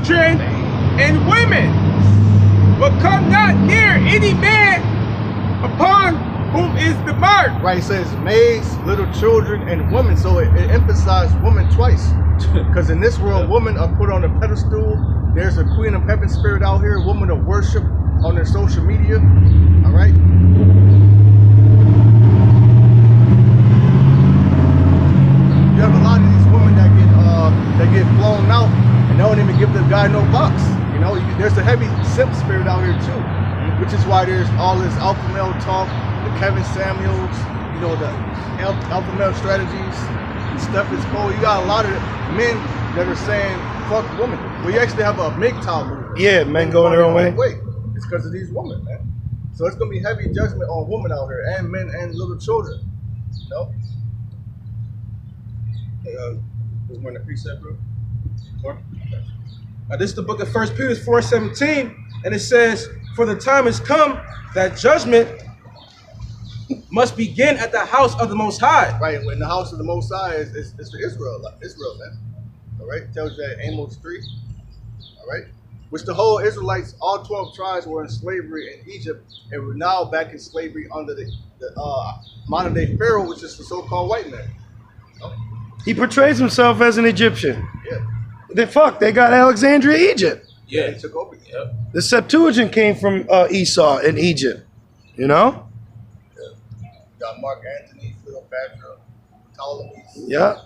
children, and women. But come not near any man upon whom is the mark. Right, it says maids, little children, and women. So it emphasized women twice. Because in this world, women are put on a pedestal. There's a queen of heaven spirit out here, women of worship on their social media. All right. You have a lot of these women that get blown out and they don't even give the guy no box. You know, there's a heavy simp spirit out here too, which is why there's all this alpha male talk, the Kevin Samuels, you know, the alpha male strategies, stuff is cool. You got a lot of men that are saying fuck women. Well, you actually have a MGTOW movement. Yeah, men going their own way. It's because of these women, man. So it's gonna be heavy judgment on women out here, and men and little children. You know. Was one the precept, bro? This is the book of 1 Peter 4:17, and it says, "For the time has come that judgment must begin at the house of the Most High." Right, when the house of the Most High is for Israel, man. All right, it tells you that in Amos 3. All right, which the whole Israelites, all 12 tribes were in slavery in Egypt, and we're now back in slavery under the modern day Pharaoh, which is the so-called white man. You know? He portrays himself as an Egyptian. Yeah. They got Alexandria, Egypt. Yeah, he took over. Yep. The Septuagint came from Esau in Egypt. You know? Yeah. Got Mark Antony, Cleopatra, Ptolemy. Yeah.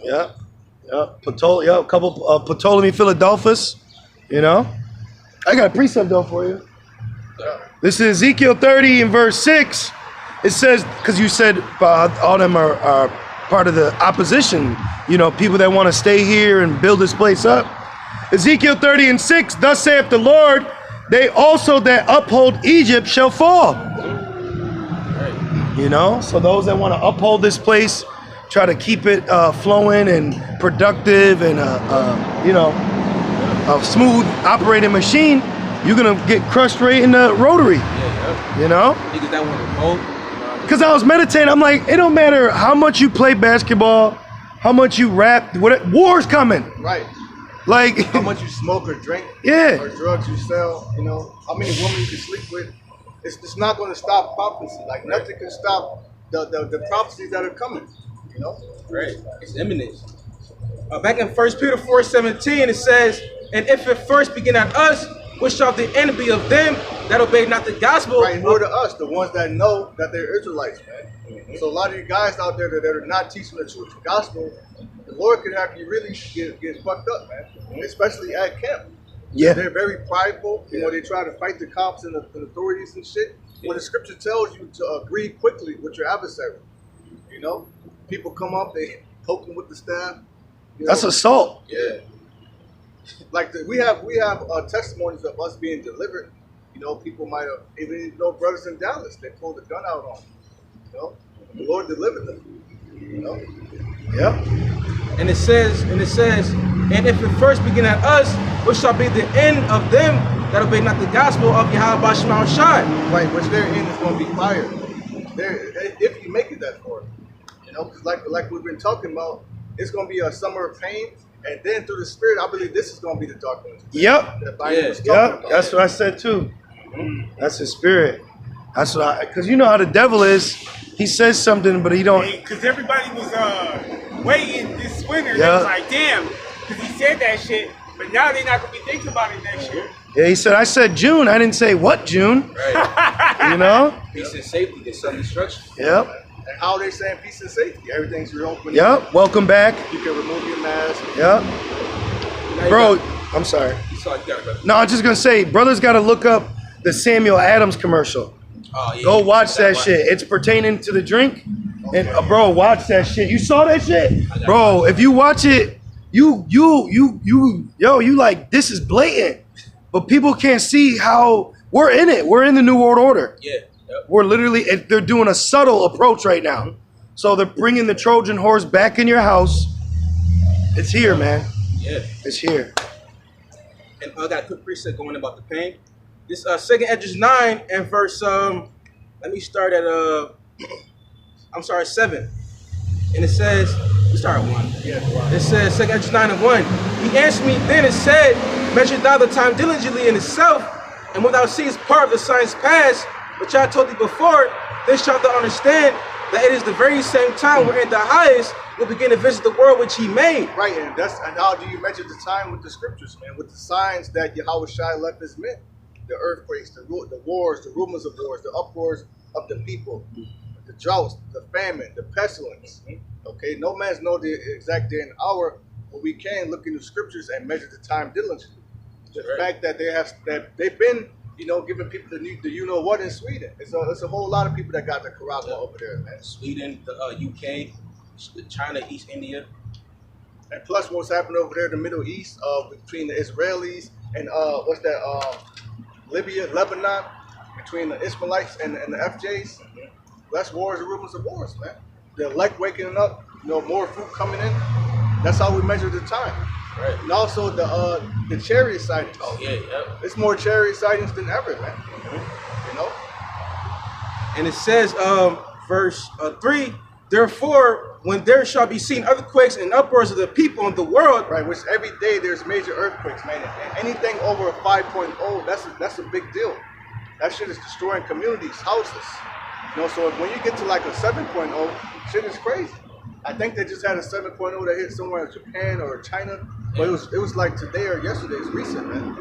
Yeah. Yeah. A couple Ptolemy Philadelphus. You know? I got a precept though for you. Yeah. This is Ezekiel 30 in verse 6. It says, because you said all them are part of the opposition, you know, people that want to stay here and build this place up. Ezekiel 30 and 6, thus saith the Lord, they also that uphold Egypt shall fall. You know, so those that want to uphold this place, try to keep it flowing and productive and, you know, a smooth operating machine, you're going to get crushed right in the rotary. Yeah. You know? Niggas that want to vote. Because I was meditating, I'm like, it don't matter how much you play basketball, how much you rap, war's coming. Right. Like how much you smoke or drink, yeah, or drugs you sell, you know, how many women you can sleep with. It's not going to stop prophecy. Like nothing can stop the prophecies that are coming. You know. Right. It's imminent. Back in 1 Peter 4:17, it says, "And if it first begin at us, what shall the end be of them that obey not the gospel?" Right, more to us, the ones that know that they're Israelites, man. Mm-hmm. So a lot of you guys out there that are not teaching the truth gospel, the Lord could have you really get fucked up, man. Mm-hmm. Especially at camp. Yeah. They're very prideful. You know, they try to fight the cops and the authorities and shit. Yeah. When the scripture tells you to agree quickly with your adversary, you know, people come up, they poke them with the staff. You know? That's assault. Yeah. Like we have testimonies of us being delivered. You know, people might have even brothers in Dallas. They pulled a gun out on them. You know, the Lord delivered them. You know. Yep. And it says, and if it first begin at us, what shall be the end of them that obey not the gospel of Yahweh Shema Shai? Right, which their end is going to be fire. If you make it that far, you know, because like we've been talking about, it's going to be a summer of pain. And then through the Spirit, I believe this is going to be the dark one. Yep. Yep. That's what I said too. Mm-hmm. That's his spirit. That's what because you know how the devil is. He says something, but he don't. Because everybody was waiting this winter. Yeah. They was like, damn, because he said that shit. But now they're not going to be thinking about it next year. Yeah, he said, I said June. I didn't say what June. Right. You know? Peace and safety, there's some destruction. Yep. And how are they saying peace and safety? Everything's reopened. Yep. Welcome back. You can remove your mask. Yep. Bro, I'm sorry. No, I'm just going to say, brothers got to look up the Samuel Adams commercial. Oh, yeah. Go watch that shit. It's pertaining to the drink. And bro, watch that shit. You saw that shit? Bro, if you watch it, you like, this is blatant. But people can't see how we're in it. We're in the New World Order. Yeah. Yep. We're literally, they're doing a subtle approach right now. So they're bringing the Trojan horse back in your house. It's here, man. Yeah. It's here. And I got a quick preset going about the pain. This 2nd Edges 9 and verse, let me start at, 7. And it says, we start at 1. Yeah, wow. It says, 2nd Edges 9 and 1. He answered me then and said, Measure thou the time diligently in itself, and what thou seest part of the signs past, which I told thee before, then shalt thou understand that it is the very same time wherein the highest will begin to visit the world which he made. Right, and how do you measure the time with the scriptures, man? With the signs that Yahweh Shai left his men. The earthquakes, the wars, the rumors of wars, the uproars of the people, the droughts, the famine, the pestilence. Okay, no man's know the exact day and hour, but we can look in the scriptures and measure the time diligently. The fact that they've been, giving people the you know what in Sweden. It's a whole lot of people that got the Karagma over there, man. Sweden, the UK, China, East India. And plus what's happening over there in the Middle East, between the Israelis and Libya, Lebanon, between the Ishmaelites and the FJs. That's wars and rumors of wars, man. The elect waking up, more fruit coming in. That's how we measure the time. Right. And also the chariot sightings. Oh yeah. It's more chariot sightings than ever, man. And it says, verse 3, therefore, when there shall be seen earthquakes and uproars of the people in the world. Right, which every day there's major earthquakes, man. And anything over a 5.0, that's a big deal. That shit is destroying communities, houses. So when you get to like a 7.0, shit is crazy. I think they just had a 7.0 that hit somewhere in Japan or China, but it was like today or yesterday. It's recent, man.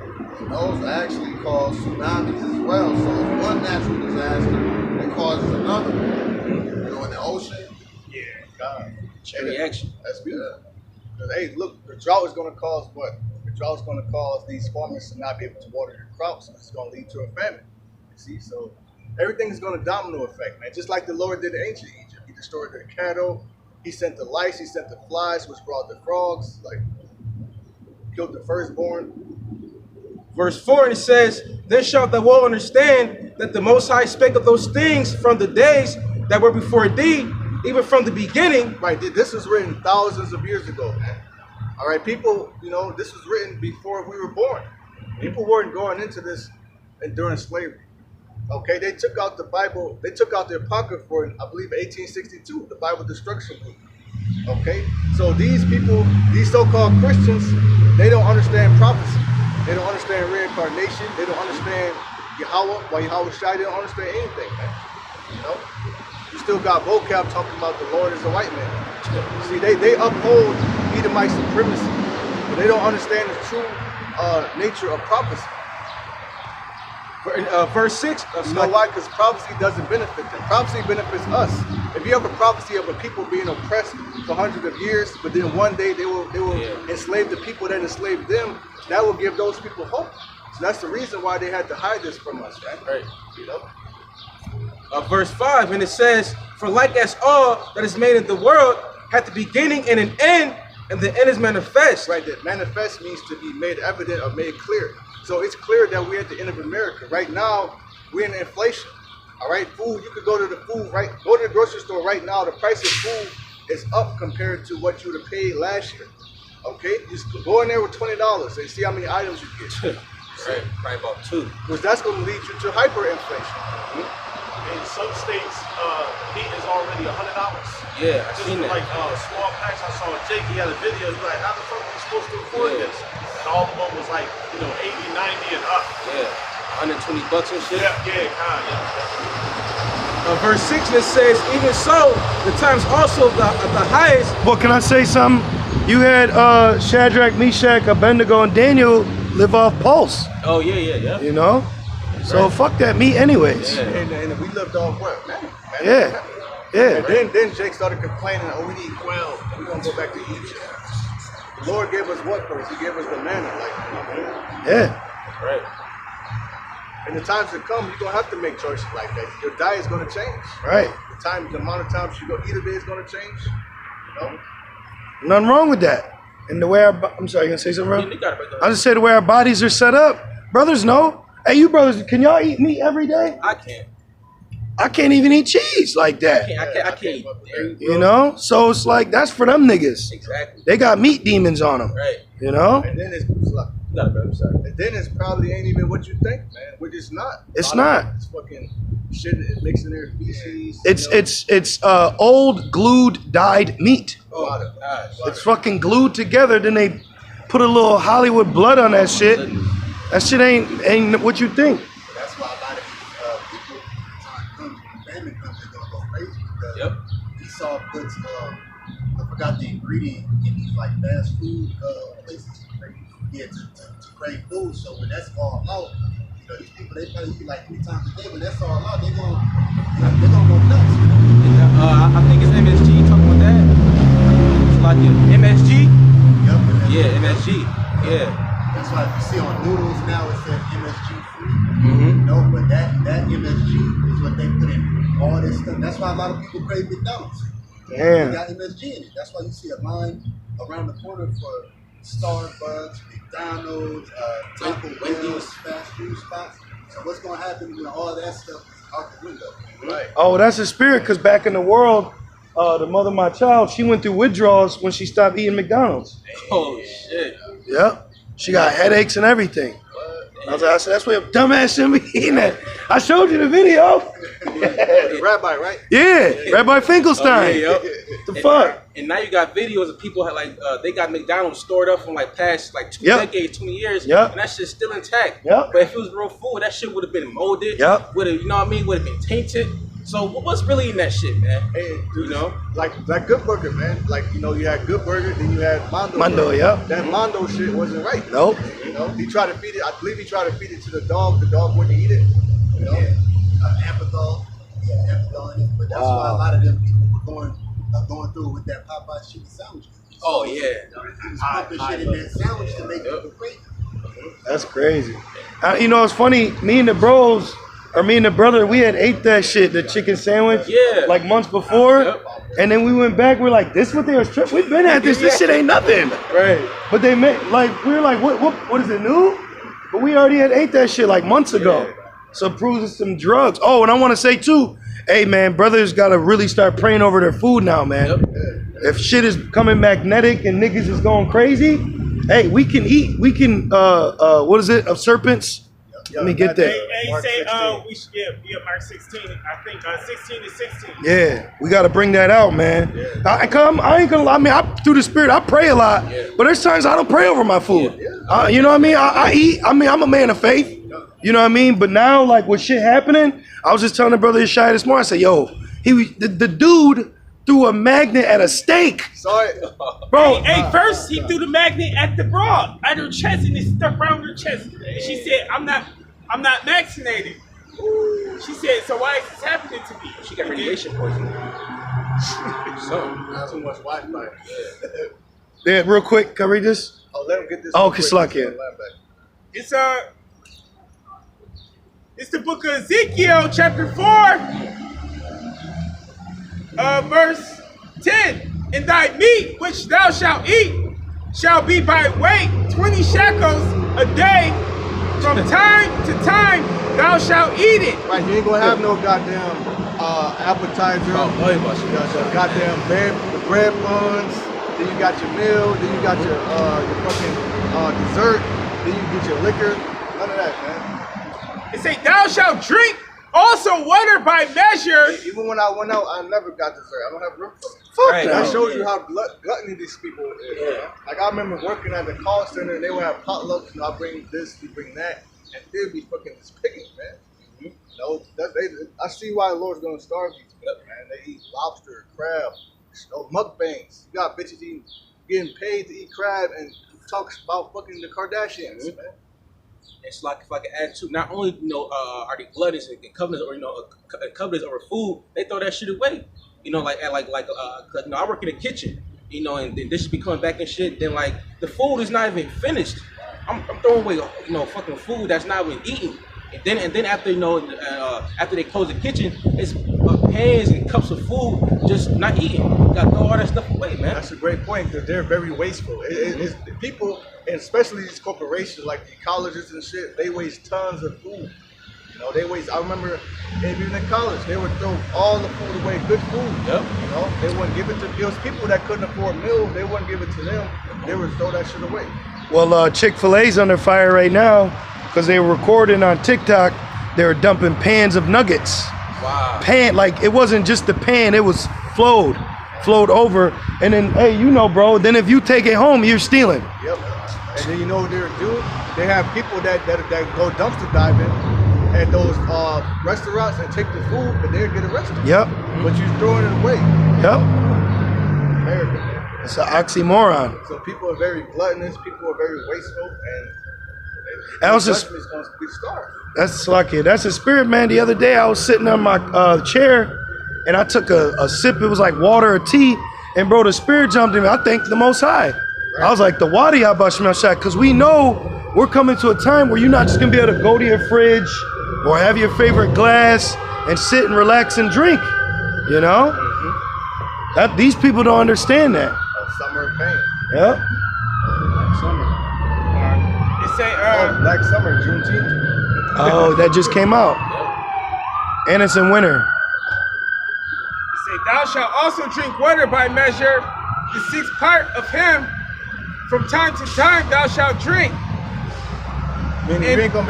Those actually cause tsunamis as well. So it's one natural disaster that causes another one. In the ocean. Yeah, God. Chain reaction. That's beautiful. Because, hey, look, the drought is going to cause what? The drought is going to cause these farmers to not be able to water their crops. It's going to lead to a famine. You see, so everything is going to domino effect, man. Just like the Lord did in ancient Egypt. He destroyed their cattle. He sent the lice. He sent the flies, which brought the frogs. Like, killed the firstborn. Verse 4, and it says, then shalt thou well understand that the Most High spake of those things from the days that were before thee, even from the beginning. Right, this was written thousands of years ago, man. All right, people, this was written before we were born. People weren't going into this during slavery. Okay, they took out the Bible, they took out the Apocrypha for, I believe, 1862, the Bible destruction book. Okay, so these people, these so-called Christians, they don't understand prophecy. They don't understand reincarnation. They don't understand Yahweh, why Yahweh Shai. They don't understand anything, man. You still got vocab talking about the Lord as a white man. See, they uphold Edomite supremacy, but they don't understand the true nature of prophecy. Verse 6. You know why? Because prophecy doesn't benefit them. Prophecy benefits us. If you have a prophecy of a people being oppressed for hundreds of years, but then one day they will enslave the people that enslaved them, that will give those people hope. So that's the reason why they had to hide this from us, right? Verse 5, and it says, for like as all that is made in the world hath a beginning and an end, and the end is manifest. Right, that manifest means to be made evident or made clear. So it's clear that we're at the end of America. Right now, we're in inflation. All right, food, you could go to the go to the grocery store right now. The price of food is up compared to what you would have paid last year. Okay, just go in there with $20 and see how many items you get. Right, probably about 2. Because that's going to lead you to hyperinflation. In some states, meat is already $100. Yeah, I seen that. Like small packs. I saw Jake, he had a video. He's like, how the fuck are we supposed to afford this? And all of them was like, 80, 90 and up. Yeah, $120 and shit. Yeah, kind of. Verse 6, and it says, even so, the times also of the highest. Well, can I say something? You had Shadrach, Meshach, Abednego, and Daniel live off pulse. Oh, yeah. So fuck that meat anyways. Yeah. And we lived off what, man? Yeah. And then Jake started complaining, we need quail, and we're going to go back to Egypt. The Lord gave us what first? He gave us the manna, Yeah. Right. In the times to come, you're going to have to make choices like that. Your diet's going to change. Right. The amount of times you go eat a day is going to change. Nothing wrong with that. And the way I'm sorry, you gonna say something, bro? Yeah, I just said the way our bodies are set up. Brothers know. Hey, you brothers, can y'all eat meat every day? I can't. I can't even eat cheese like that. I can't eat. So it's like, that's for them niggas. Exactly. They got meat demons on them. Right. And then and then it's probably ain't even what you think, man. Which it's not. It's not. It's fucking shit mixing their feces. It's old glued dyed meat. Oh my gosh. It's fucking glued together. Then they put a little Hollywood blood on that shit. That shit ain't what you think. That's why a lot of these people, when famine comes, they're gonna go crazy because Esau puts, I forgot the ingredient in these like fast food places. Yeah, to crave food. So when that's all out, you know, these people they probably eat like 3 times a day. When that's all out, they're gonna go nuts. I think it's MSG talking about that. It's like MSG. Yep. Yeah, MSG. Yeah. That's why you see on noodles now it says MSG free. No, but that MSG is what they put in all this stuff. That's why a lot of people crave McDonald's. Damn. They got MSG in it. That's why you see a line around the corner for Starbucks, McDonald's, Taco Bell, fast food spots. So what's gonna happen when all that stuff is out the window? Right. Oh, that's a spirit, because back in the world, the mother of my child, she went through withdrawals when she stopped eating McDonald's. Oh shit. Yep. She got headaches and everything. I said, that's where dumbass shouldn't be eating that. I showed you the video. The rabbi, right? Yeah, Rabbi Finkelstein. The fuck? And now you got videos of people like they got McDonald's stored up from like past like 2 decades, 20 years, and that shit's still intact. But if it was real food, that shit would have been molded. Would have, you know what I mean? Would have been tainted. So what's really in that shit, man? Hey, dude, you know, like Good Burger, man. Like, you know, you had Good Burger, then you had Mondo. Mondo, That Mondo shit wasn't right. Nope. You know, he tried to feed it. I believe he tried to feed it to the dog. The dog wouldn't eat it. You know, Amphithol. Yeah, Amphithol in it. But that's why a lot of them people were going through with that Popeye chicken sandwich. Oh yeah. He's pumping shit in that sandwich to make people crazy. That's crazy. You know, it's funny. Me and the brother, we had ate that shit, the chicken sandwich, like months before. And then we went back. We're like, this what they was tripping. We've been at this. This shit ain't nothing. right. But they made like we were like, what is it new? But we already had ate that shit like months ago. So it proves it's some drugs. Oh, and I want to say too, hey man, brothers gotta really start praying over their food now, man. If shit is coming magnetic and niggas is going crazy, hey, we can eat. We can what is it? Of serpents. Let me get that. Hey, say we should be at Mark 16. I think 16 to 16. Yeah, we got to bring that out, man. I ain't gonna lie. I mean, through the spirit, I pray a lot, but there's times I don't pray over my food. You know what I mean? I eat. I mean, I'm a man of faith. You know what I mean? But now, like with shit happening, I was just telling the brother Ishai this morning. I said, "Yo, the dude threw a magnet at a steak." Sorry, bro. Hey, first he threw the magnet at the broad, at her chest, and it stuck around her chest. And she said, "I'm not vaccinated." She said, "So why is this happening to me?" She got radiation poisoning. not too much Wi-Fi. Yeah, real quick, can I read this? Oh, let him get this. Oh, real quick. Kislakia. It's the book of Ezekiel, chapter 4, verse 10. And thy meat which thou shalt eat shall be by weight 20 shekels a day. From time to time thou shalt eat it. Right, you ain't gonna have no goddamn appetizer. You got your goddamn bread buns. Then you got your meal. Then you got your fucking dessert. Then you get your liquor. None of that, man. It say thou shalt drink also water by measure. Even when I went out, I never got dessert. I don't have room for it. Fuck That no. shows you how gluttony these people is. You know? Like I remember working at the call center and they would have potlucks. You know, I bring this, you bring that, and they'd be fucking just picking, man. You know, I see why the Lord's gonna starve these people, man. They eat lobster, crab, mukbangs. You got bitches getting paid to eat crab and talks about fucking the Kardashians, man. It's like if I can add to, not only are they gluttons and covenants or covenants over food, they throw that shit away. You know, like I work in the kitchen, and then dishes be coming back and shit. Then like the food is not even finished. I'm throwing away fucking food that's not even eaten. And then after after they close the kitchen, it's pans and cups of food just not eaten. You gotta throw all that stuff away, man. That's a great point because they're very wasteful. It's people, and especially these corporations like the colleges and shit, they waste tons of food. You know, they waste. I remember even in college, they would throw all the food away, good food. Yep. You know, they wouldn't give it to. It was people that couldn't afford meals. They wouldn't give it to them. They would throw that shit away. Well, Chick-fil-A's under fire right now because they were recording on TikTok. They were dumping pans of nuggets. Wow. Pan, like it wasn't just the pan; it was flowed flowed over. And then, hey, you know, bro, then if you take it home, you're stealing. Yep. And then you know what they're doing? They have people that go dumpster diving at those restaurants and take the food, but they'll get arrested. Yep. But you're throwing it away. Yep. America, man. It's an oxymoron. So people are very gluttonous, people are very wasteful, and That was just- judgment is going to be starved. That's lucky. That's a spirit, man. The other day I was sitting on my chair and I took a sip. It was like water or tea. And bro, the spirit jumped in me. I thanked the Most High. I was like, the Wadi Habashim Shah, because we know we're coming to a time where you're not just going to be able to go to your fridge or have your favorite glass and sit and relax and drink. You know? That these people don't understand that. Summer of pain. Yep. Summer. It say, Black Summer, Juneteenth. Oh, that just came out. And it's in winter. say, thou shalt also drink water by measure, the sixth part of him. From time to time thou shalt drink. Meaning you ain't gonna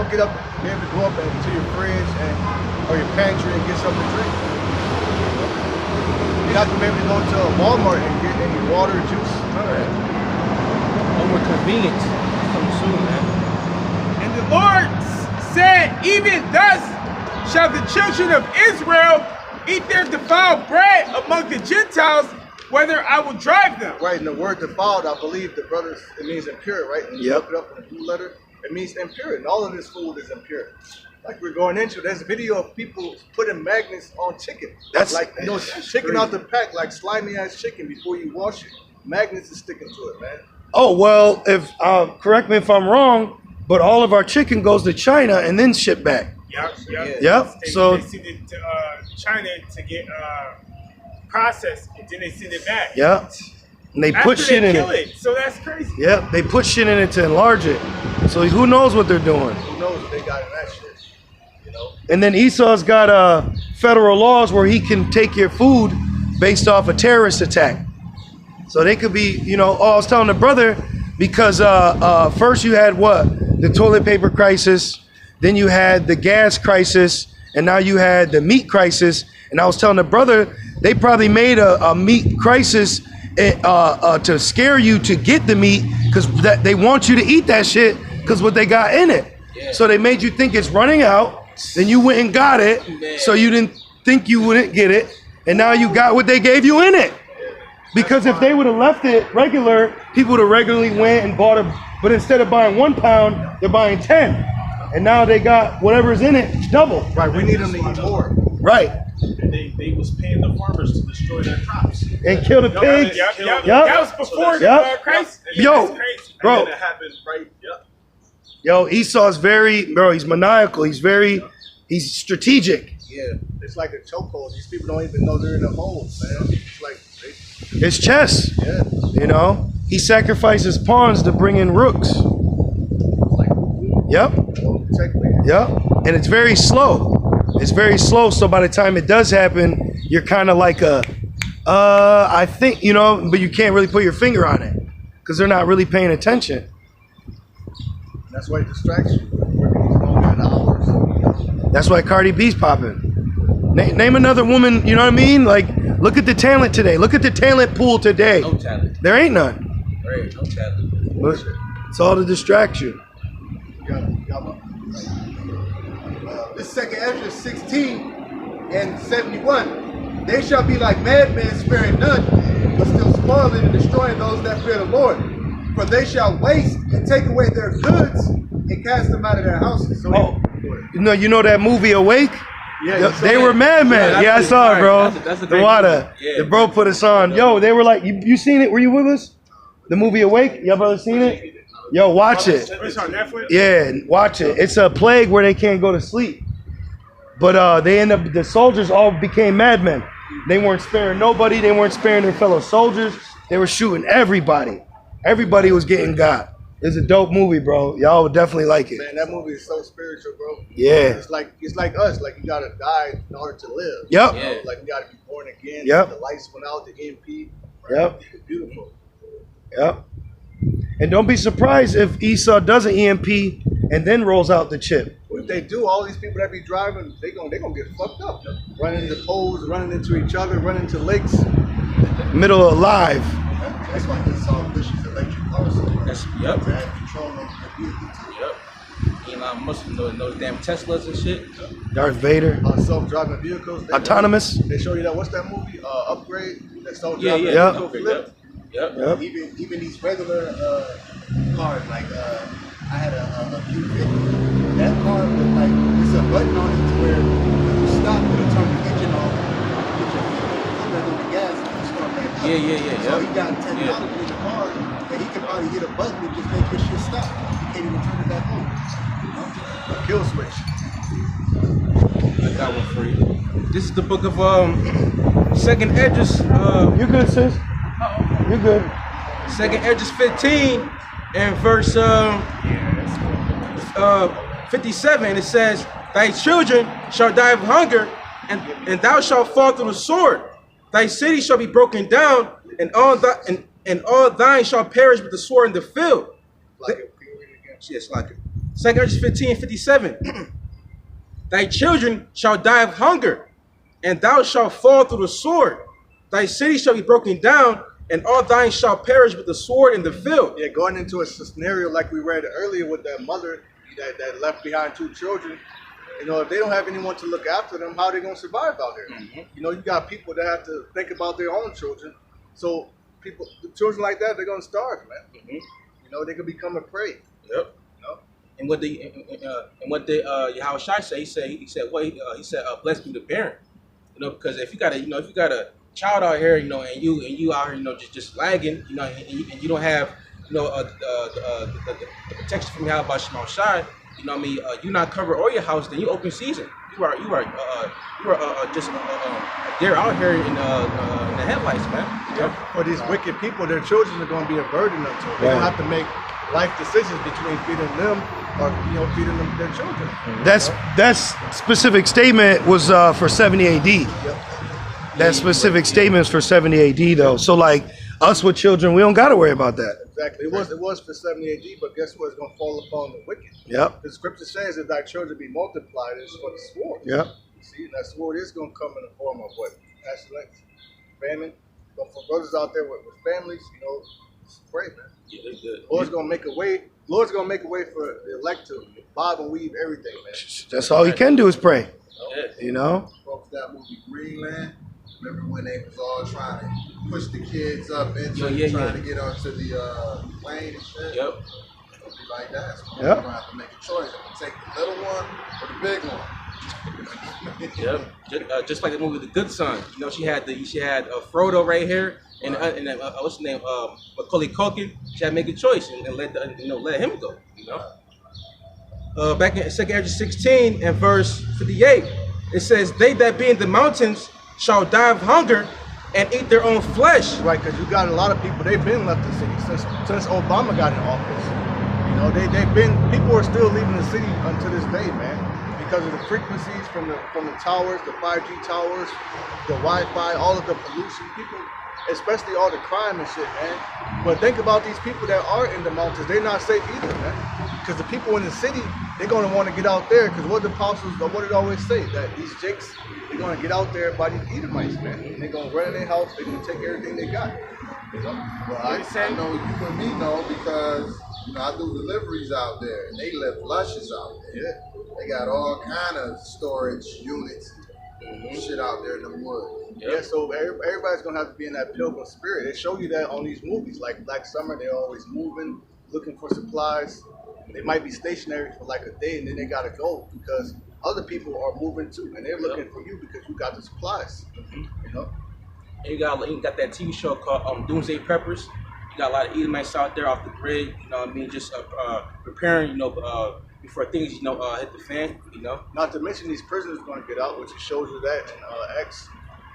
get up, be able to go up into your fridge or your pantry and get something to drink. You're not gonna be able to go to Walmart and get any water or juice. None of that. No more convenience. Come soon, man. And the Lord said, even thus shall the children of Israel eat their defiled bread among the Gentiles, whether I will drive them. Right, and the word defiled, I believe the brothers, it means impure, right? When you look it up in the blue letter, it means impure, and all of this food is impure. Like we're going into, there's a video of people putting magnets on chicken. That's like, you know, chicken out the pack, like slimy ass chicken before you wash it. Magnets is sticking to it, man. Oh, well, if correct me if I'm wrong, but all of our chicken goes to China and then shipped back. Yep. They send it to China to get processed, and then they send it back. Yeah. And they After put shit they in kill it. So that's crazy. Yep. They put shit in it to enlarge it. So who knows what they're doing? Who knows what they got in that shit? You know? And then Esau's got federal laws where he can take your food based off a terrorist attack. So they could be, you know, I was telling the brother, because first you had what? The toilet paper crisis, then you had the gas crisis, and now you had the meat crisis. And I was telling the brother, they probably made a meat crisis to scare you to get the meat, because they want you to eat that shit because what they got in it. Yeah. So they made you think it's running out, then you went and got it, so you didn't think you wouldn't get it, and now you got what they gave you in it. Because if they would have left it regular, people would have regularly went and bought it, but instead of buying 1 pound, they're buying 10. And now they got whatever's in it double. Right, we need them to eat more. Right. And they was paying the farmers to destroy their crops. And kill the pigs. Yep. That was before Christ. Yo, bro. And then it happened, right? Yep. Yo, Esau's he's maniacal. He's strategic. Yeah, it's like a chokehold. These people don't even know they're in a hole, man. It's like, It's chess. yeah. You know, he sacrifices pawns to bring in rooks. Yep. Yep. And it's very slow. It's very slow. So by the time it does happen, you're kind of like I think, you know, but you can't really put your finger on it because they're not really paying attention. That's why it distracts you. Working these long hours. That's why Cardi B's popping. Name another woman, you know what I mean? Like, look at the talent today. Look at the talent pool today. No talent. There ain't none. Right, no talent. It's all to distract you. This second Ezra 16 and 71. They shall be like madmen, sparing none, but still spoiling and destroying those that fear the Lord. For they shall waste and take away their goods and cast them out of their houses. So You know that movie Awake? Yeah, they were madmen. Yeah, I saw it, bro. That's a The great water. movie. Yeah. The bro put us on. Yo, they were like, you seen it? Were you with us? The movie Awake? Y'all brother seen it? Yo, watch it. It's on Netflix? Yeah, watch it. It's a plague where they can't go to sleep. But the soldiers all became madmen. They weren't sparing nobody. They weren't sparing their fellow soldiers. They were shooting everybody. Everybody was getting got. It's a dope movie, bro. Y'all would definitely like it. Man, that movie is so spiritual, bro. Yeah. It's like us. Like, you gotta die in order to live. Yep. You know? Like, you gotta be born again. Yep. The lights went out, the EMP. Yep. It's beautiful. Yep. And don't be surprised if Esau does an EMP and then rolls out the chip. What if they do? All these people that be driving, they gonna get fucked up. Running into poles, running into each other, running into lakes. middle alive. That's why he saw Bush's electric car so much. That's, yep. To have control over the vehicle too. Yep. Elon Musk, those damn Teslas and shit. Darth Vader. Self-driving vehicles. Autonomous. They show you that. What's that movie? Upgrade. That self-driving Yeah. flip. Yep. Even these regular cars, like I had a Q50. That car was like, there's a button on it to where when you stop, it'll turn the engine off, put your foot on the gas, and you start back up. Yeah. So he got technology in the car that he could probably hit a button and just make your shit stop. He can't even turn it back on. You know? A kill switch. I got one for you. This is the book of Second Edges. You good, sis? You good. Second Edges 15 and verse 57. It says, "Thy children shall die of hunger, and thou shalt fall through the sword. Thy city shall be broken down, and all thine shall perish with the sword in the field." Yes, like it. Second Edges 15 and 57. "Thy children shall die of hunger, and thou shalt fall through the sword. Thy city shall be broken down, and all thine shall perish with the sword in the field." Yeah, going into a scenario like we read earlier with that mother that left behind 2 children. You know, if they don't have anyone to look after them, how are they going to survive out here? You know, you got people that have to think about their own children. So children like that, they're going to starve, man. You know, they could become a prey. Yep. You know? And what the Yahushua say? He said, "Blessed be the parent." You know, because if you got a child out here, you know, and you out here, you know, just lagging, you know, and you don't have, you know, the protection from Yahushua, you know what I mean? You not cover all your house, then you open season. You are just they're out here in the headlights, man. You know? For these wicked people, their children are going to be a burden unto them. They're going to have to make life decisions between feeding them or, you know, feeding them their children. That specific statement was for 70 AD. Yep. That specific statement is for 70 AD though. So like us with children, we don't got to worry about that. Exactly. It was for 70 AD, but guess what? It's going to fall upon the wicked. Yep. The scripture says that thy children be multiplied, it's for the sword. Yep. You see, and that sword is going to come in the form of what? Pestilence, famine. But for brothers out there with families, you know, pray, man. Yeah, they're good. Lord's going to make a way. Lord's going to make a way for the elect to bob and weave everything, man. That's all he can do is pray. You know? Folks, that movie Greenland. Remember when they was all trying to push the kids up into trying to get onto the plane and shit? Yep. Something like that. So Yep. you're going to have to make a choice. I'm going to take the little one or the big one. Yep. Just like the movie The Good Son. You know, she had Frodo right here, and what's his name? Macaulay Culkin. She had to make a choice and let him go. You know. Back in 2 Edges 16 and verse 58, it says, "They that be in the mountains shall die of hunger and eat their own flesh." Right, because you got a lot of people, they've been left the city since Obama got in office. You know, people are still leaving the city until this day, man, because of the frequencies from the towers, the 5G towers, the Wi-Fi, all of the pollution, people, especially all the crime and shit, man. But think about these people that are in the mountains, they're not safe either, man, because the people in the city, they're going to want to get out there, because what the apostles, what did it always say, that these jakes, they're going to get out there by these Edomites, man, and they're going to run in their house, they're going to take everything they got. You know? Well, I know you and me know because, you know, I do deliveries out there, and they live luscious out there. Yeah. They got all kind of storage units and shit out there in the woods. Yep. Yeah, so everybody's going to have to be in that pilgrim spirit. They show you that on these movies, like Black Summer, they're always moving, looking for supplies. They might be stationary for like a day, and then they got to go because other people are moving too, and they're looking for you because you got the supplies. You know. And you got that TV show called Doomsday Preppers. You got a lot of Edomites out there off the grid. You know what I mean? Just preparing, you know, before things, you know, hit the fan. You know. Not to mention these prisoners going to get out, which shows you that in X.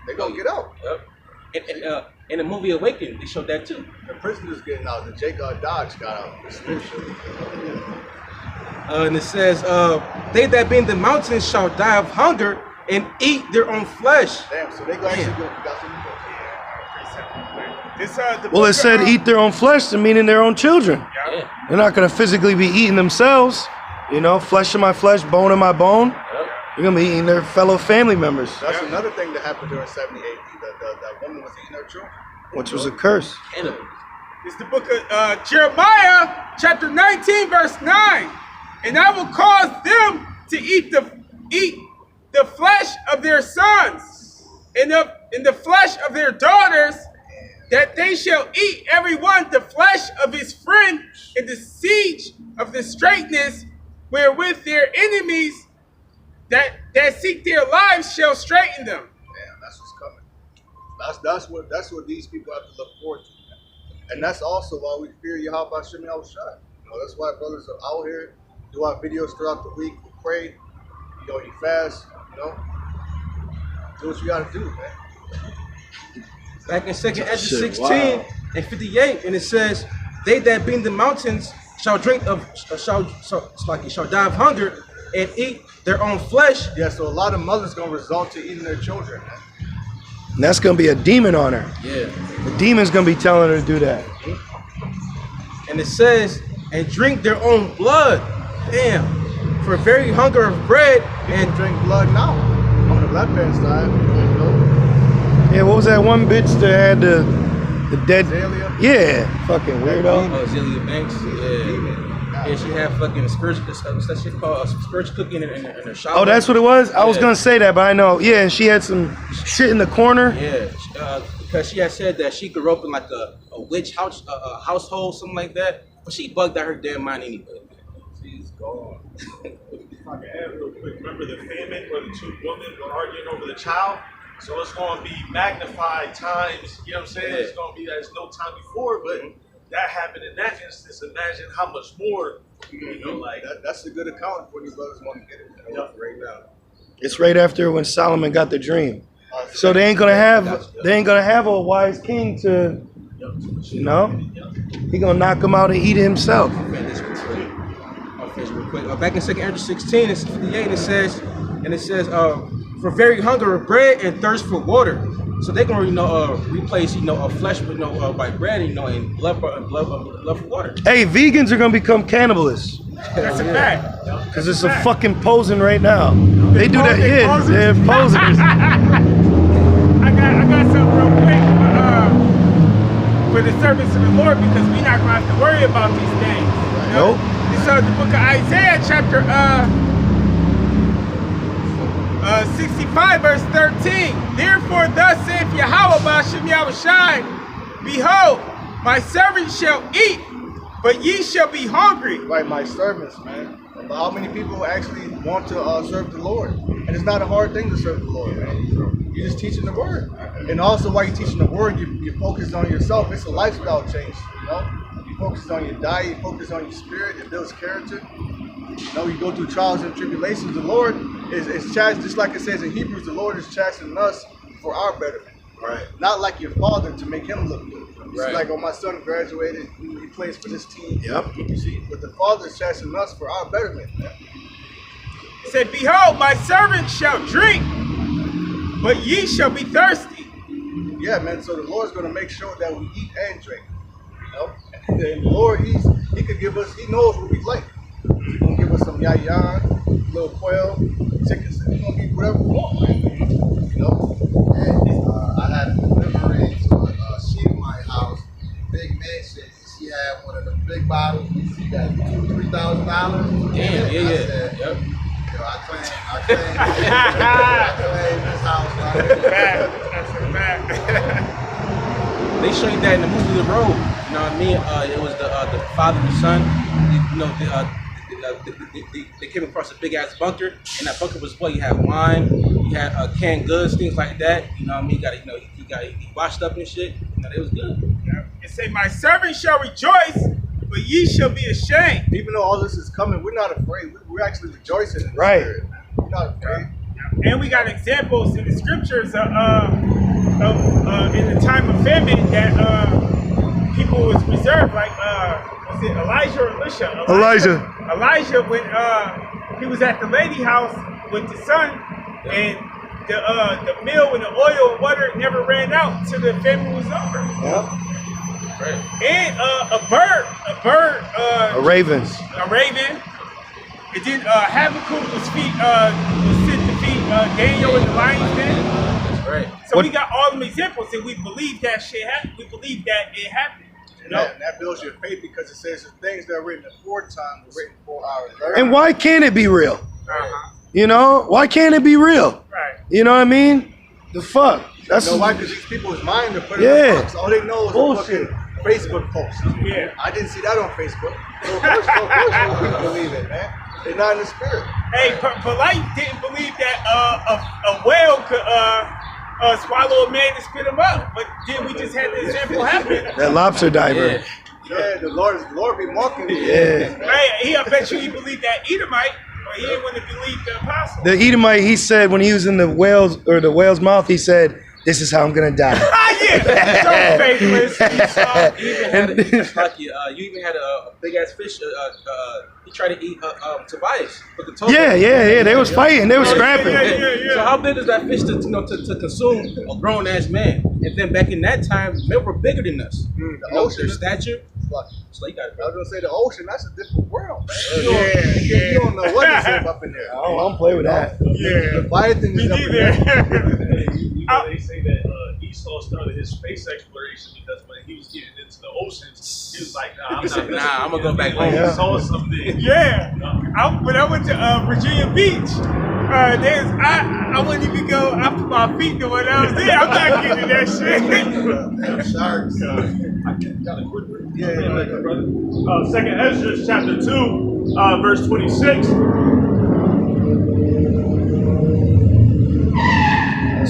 They're going to get out. Yep. And in the movie Awakening, they showed that too. The prisoners getting out. The Jake Dodge got out. Spiritually. And it says, "They that be in the mountains shall die of hunger and eat their own flesh." Damn. So they actually got some. Well, it said eat their own flesh, meaning their own children. Yeah. They're not going to physically be eating themselves. You know, flesh of my flesh, bone of my bone. Yep. They're going to be eating their fellow family members. That's another thing that happened during 70 AD. That woman was eating her children. which was a curse. Cannibal. It's the book of Jeremiah, chapter 19, verse 9. And I will cause them to eat the flesh of their sons and the flesh of their daughters, that they shall eat every one the flesh of his friend, and the siege of the straightness wherewith their enemies that seek their lives shall straighten them. Damn, that's what's coming. That's what these people have to look forward to. And that's also why we fear Yahweh Hashem Yahushua. That's why brothers are out here, do our videos throughout the week, we pray, you fast, do what you gotta do, man. Back in 2nd Ezra 16 and 58, and it says, "They that be in the mountains shall drink of shall die of hunger and eat their own flesh." Yeah, so a lot of mothers gonna result to eating their children, man. And that's gonna be a demon on her. Yeah. The demon's gonna be telling her to do that. And it says, "And drink their own blood." Damn. For very hunger of bread And drink blood now on the left hand side, Yeah, what was that one bitch that had the dead? Azalea. Yeah, fucking weirdo. Zelia Banks. Yeah. Yeah, she had fucking spiritual. What's that shit called? A spiritual cooking in her shower. Oh, that's what it was? I was Yeah. gonna say that, but I know. Yeah, and she had some shit in the corner. Yeah, because she had said that she grew up in like a witch household, something like that. But she bugged out her damn mind anyway. She's gone. If I can add real quick, remember the famine where the two women were arguing over the child? So it's going to be magnified times, you know what I'm saying? It's going to be, there's no time before, but that happened in that instance. Imagine how much more, like. That's a good account for you brothers want to get it right now. It's right after when Solomon got the dream. So they ain't gonna have a wise king to, He gonna knock him out and eat it himself. Real quick. Back in 2nd Ezra 16 and 58, it says, for very hunger of bread and thirst for water. So they're gonna, replace, flesh with, by bread, and blood for water. Hey, vegans are gonna become cannibalists. That's a fact. Cause it's a fucking posing right now. They do that, They yeah. posers. They're posers. I got something real quick for the servants of the Lord, because we're not gonna have to worry about these things. Nope. This is the book of Isaiah, chapter 65, verse 13. Therefore, thus saith Yahweh Ba'ashem Yahushai, behold, my servants shall eat, but ye shall be hungry. Right, my servants, man. But how many people actually want to serve the Lord? And it's not a hard thing to serve the Lord, man. You're just teaching the word. And also while you're teaching the word, you focus on yourself. It's a lifestyle change, You focus on your diet, you focus on your spirit, it builds character. You go through trials and tribulations. The Lord is chastising, just like it says in Hebrews, the Lord is chastening us for our betterment. Right. Not like your father to make him look good. Right. See, like, my son graduated, he plays for this team. Yep. You see, but the Father is chastening us for our betterment. He said, behold, my servants shall drink, but ye shall be thirsty. Yeah, man. So the Lord's going to make sure that we eat and drink. And the Lord, He could give us. He knows what we like. He's going to give us some yayan, little quail, chickens. He's going to give whatever we want, man. And I had a delivery to a Sheetamite house, big mansion. She had one of the big bottles. She got $2,000-$3,000. Damn, yeah. I said, Yep. Yo, I claim this house right here. That's a fact. They showed that in the movie The Road. You know what I mean? It was the father and the son. They came across a big ass bunker, and that bunker was what? You had wine, you had canned goods, things like that. You know what I mean? You got he washed up and shit. It was good. It say, my servants shall rejoice, but ye shall be ashamed. Even though all this is coming, we're not afraid. We're actually rejoicing in the Right. Spirit. We're not afraid. And we got examples in the scriptures of in the time of famine that people was reserved, like was it Elijah or Elisha? Elijah, when he was at the lady house with the son, and the meal and the oil and water never ran out till the famine was over. Yep. Right. And a raven. And then Habakkuk was sent to feed Daniel in the lion's den. Right. So What- we got all them examples, and we believe that shit happened. We believe that it happened. You know? That builds your faith because it says the things that are written aforetime were written for our learning. And why can't it be real? Uh-huh. You know, why can't it be real? Right. You know what I mean? The fuck. That's You know why? Because these people's mind are put Yeah. in the box. All they know is Bullshit. a fucking Facebook post. Yeah. I didn't see that on Facebook. So of course we believe it, man. They're not in the spirit. Hey, Polite didn't believe that a whale could swallow a man and spit him up, but then we just had the example happen. that lobster diver. Yeah, the Lord be mocking me. Yeah. Hey, I bet you he believed that Edomite, but he didn't want to believe the apostle. The Edomite, he said when he was in the whale's mouth, he said, "This is how I'm gonna die." Yeah, so faithless. Esau. You even had you even had a big ass fish. He tried to eat Tobias. But the Yeah. They was fighting. They was scrapping. Yeah. So how big is that fish to consume a grown ass man? And then back in that time, men were bigger than us. The You know, ocean their is stature. like, So you got I was gonna say the ocean. That's a different world, man. Yeah. You don't know what is up in there. I don't play with that. Yeah. Leviathan Me is up in there. neither. You know, they say that Esau started his space exploration because when he was getting into the oceans, he was like, "Nah, I'm He not said, messing "Nah, with I'ma go you." back Like, home. He saw something. Yeah. When I went to Virginia Beach, I wouldn't even go. I put my feet to what I was there. I'm not getting that shit. Sharks. Got a quick one? Yeah. brother. Second Ezra chapter 2, verse 26.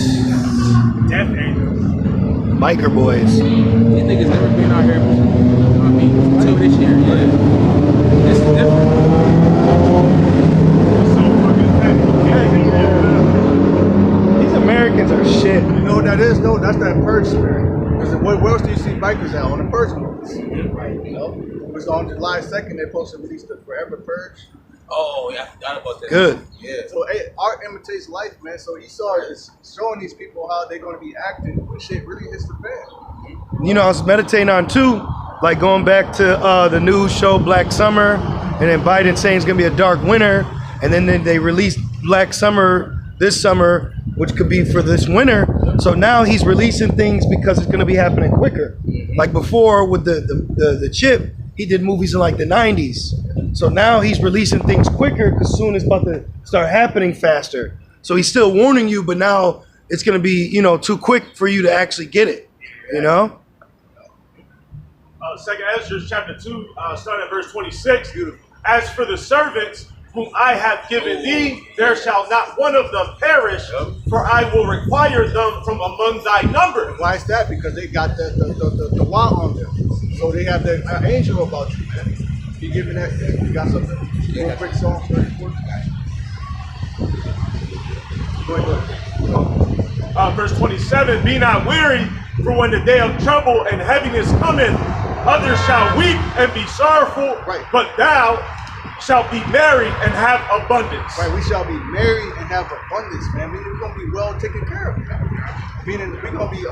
Death angels. Biker boys. These niggas never been out here. You know what I mean, until this year. Yeah. This is different. So fucking heavy. These Americans are shit. You know what that is, though? That's that purge spirit. Because where else do you see bikers at? On the purge movies. Right. You know? It was on July 2nd, they supposed to release the Forever Purge. Oh, yeah, I forgot about that. Good. Yeah. So art imitates life, man. So Esau is showing these people how they're going to be acting when shit really hits the fan. You know, I was meditating on too, like going back to the news show Black Summer, and then Biden saying it's gonna be a dark winter, and then they released Black Summer this summer, which could be for this winter. So now he's releasing things because it's gonna be happening quicker. Like before with the chip, he did movies in like the 90s. So now he's releasing things quicker because soon it's about to start happening faster. So he's still warning you, but now it's gonna be, you know, too quick for you to actually get it. You know? Second Ezra chapter 2, starting at verse 26. As for the servants whom I have given thee, there shall not one of them perish, for I will require them from among thy number. Why is that? Because they got the law on them. So they have the angel about you, man. You giving that? You got something? You want to break songs? Go ahead. Verse 27, be not weary, for when the day of trouble and heaviness cometh, others shall weep and be sorrowful, Right. but thou shalt be merry and have abundance. Right, we shall be married and have abundance, man. Meaning we're gonna be well taken care of, man. Meaning we're gonna be